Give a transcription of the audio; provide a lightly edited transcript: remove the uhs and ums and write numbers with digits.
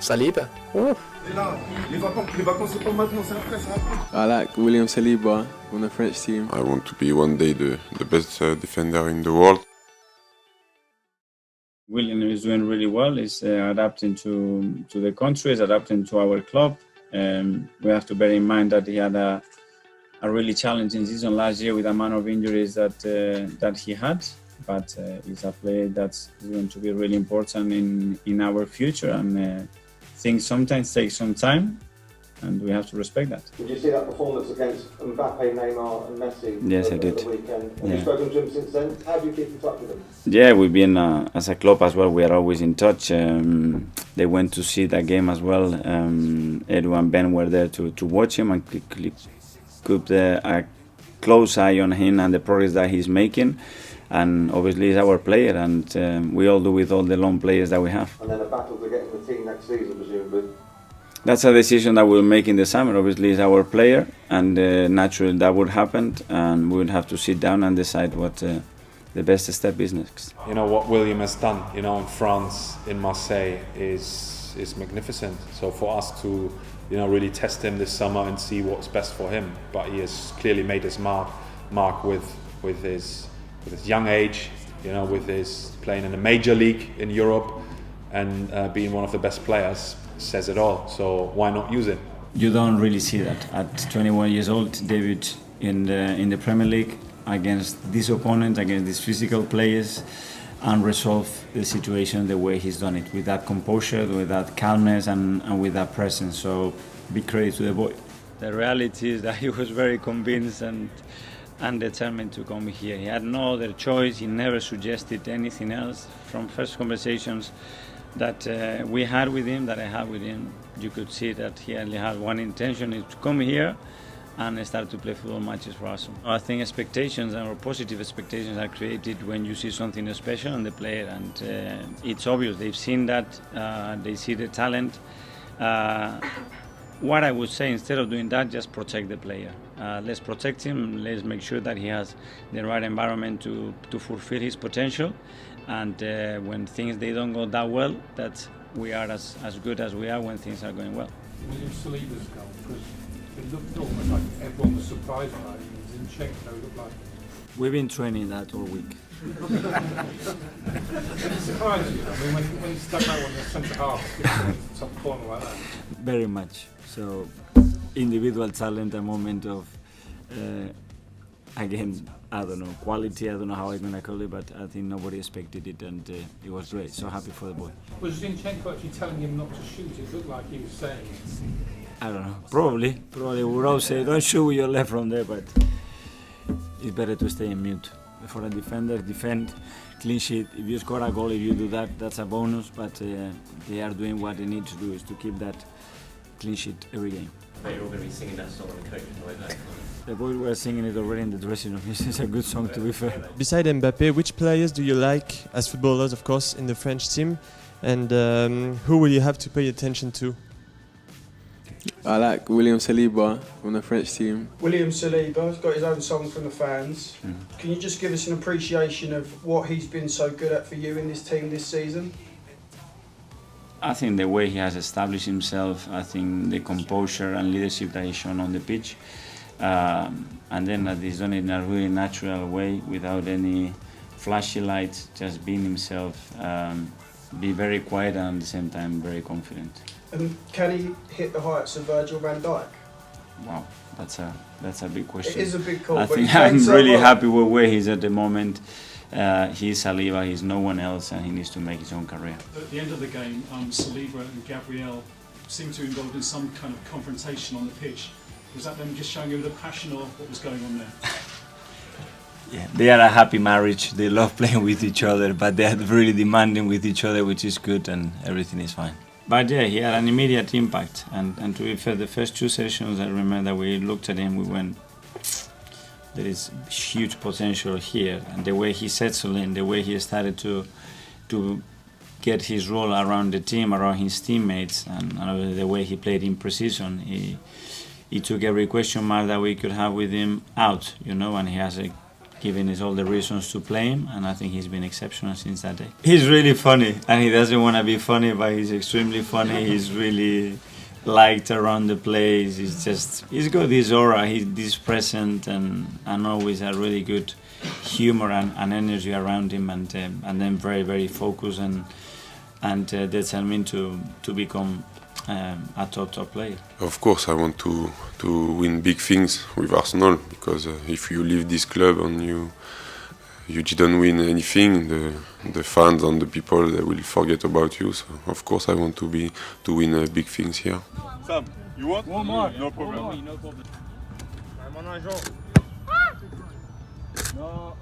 Saliba. Oh. I like William Saliba on the French team. I want to be one day the best defender in the world. William is doing really well. He's adapting to the country, he's adapting to our club. We have to bear in mind that he had a really challenging season last year with the amount of injuries that he had. But he's a player that's going to be really important in our future, and things sometimes take some time, and we have to respect that. Did you see that performance against Mbappe, Neymar and Messi? Yes, I did. The weekend? Have you spoken to him since then? How do you keep in touch with them? Yeah, we've been, as a club as well, we are always in touch. They went to see that game as well. Edu and Ben were there to watch him and keep a close eye on him and the progress that he's making. And obviously he's our player, and we all do with all the long players that we have. And then a battle to get in the team next season, presumably. That's a decision that we'll make in the summer. Obviously he's our player, and naturally that would happen, and we would have to sit down and decide what the best step is next. You know what William has done, you know, in France, in Marseille, is magnificent. So for us to, you know, really test him this summer and see what's best for him. But he has clearly made his mark with his young age, you know, with his playing in a major league in Europe and being one of the best players, says it all. So why not use it? You don't really see that at 21 years old, debut in the Premier League against this opponent, against these physical players, and resolve the situation the way he's done it, with that composure, with that calmness, and with that presence. So big credit to the boy. The reality is that he was very convinced and determined to come here. He had no other choice. He never suggested anything else. From first conversations that we had with him, that I had with him, you could see that he only had one intention, is to come here and start to play football matches for us. I think expectations, or positive expectations, are created when you see something special in the player, and it's obvious. They've seen that, they see the talent. What I would say, instead of doing that, just protect the player. Let's protect him, let's make sure that he has the right environment to fulfill his potential. And when things they don't go that well, that we are as good as we are when things are going well. William Saliba's goal, because it looked almost like everyone was surprised by it. Zinchenko looked like... We've been training that all week. It surprised you, I mean, when he stuck out on the centre half, top corner like that. Very much. So, individual talent, a moment of, again, I don't know, quality, I don't know how I'm going to call it, but I think nobody expected it, and it was great. So happy for the boy. Was Zinchenko actually telling him not to shoot? It looked like he was saying. I don't know. Probably we would all say, don't shoot with your left from there, but it's better to stay in mute. For a defender, defend, clean sheet. If you score a goal, if you do that, that's a bonus, but they are doing what they need to do, is to keep that clean sheet every game. I bet you're all going to be singing that song on the coach like that. The boys were singing it already in the dressing room. It's a good song, to be fair. Beside Mbappe, which players do you like, as footballers of course, in the French team, and who will you have to pay attention to? I like William Saliba on the French team. William Saliba's got his own song from the fans. Can you just give us an appreciation of what he's been so good at for you in this team this season? I think the way he has established himself, I think the composure and leadership that he's shown on the pitch, and then that he's done it in a really natural way, without any flashy lights, just being himself, be very quiet and at the same time very confident. And can he hit the heights of Virgil van Dijk? Wow, that's a big question. It is a big call. I but think I'm so really well. happy with where he's at the moment. He's Saliba, he's no one else, and he needs to make his own career. At the end of the game, Saliba and Gabriel seemed to be involved in some kind of confrontation on the pitch. Was that them just showing you the passion, or what was going on there? Yeah, they are a happy marriage. They love playing with each other, but they are really demanding with each other, which is good, and everything is fine. But yeah, he had an immediate impact, and to be fair, the first two sessions, I remember that we looked at him, we went, there is huge potential here, and the way he settled in, the way he started to get his role around the team, around his teammates, and the way he played in precision, he took every question mark that we could have with him out, you know, and he has a giving us all the reasons to play him, and I think he's been exceptional since that day. He's really funny, and he doesn't want to be funny, but he's extremely funny. He's really liked around the place. He's got this aura, he's present, and always a really good humor and energy around him, and then very, very focused and determined to become a top player. Of course, I want to win big things with Arsenal, because if you leave this club and you didn't win anything, the fans and the people, they will forget about you. So of course I want to win big things here. Sam, you want? One more. No problem. No.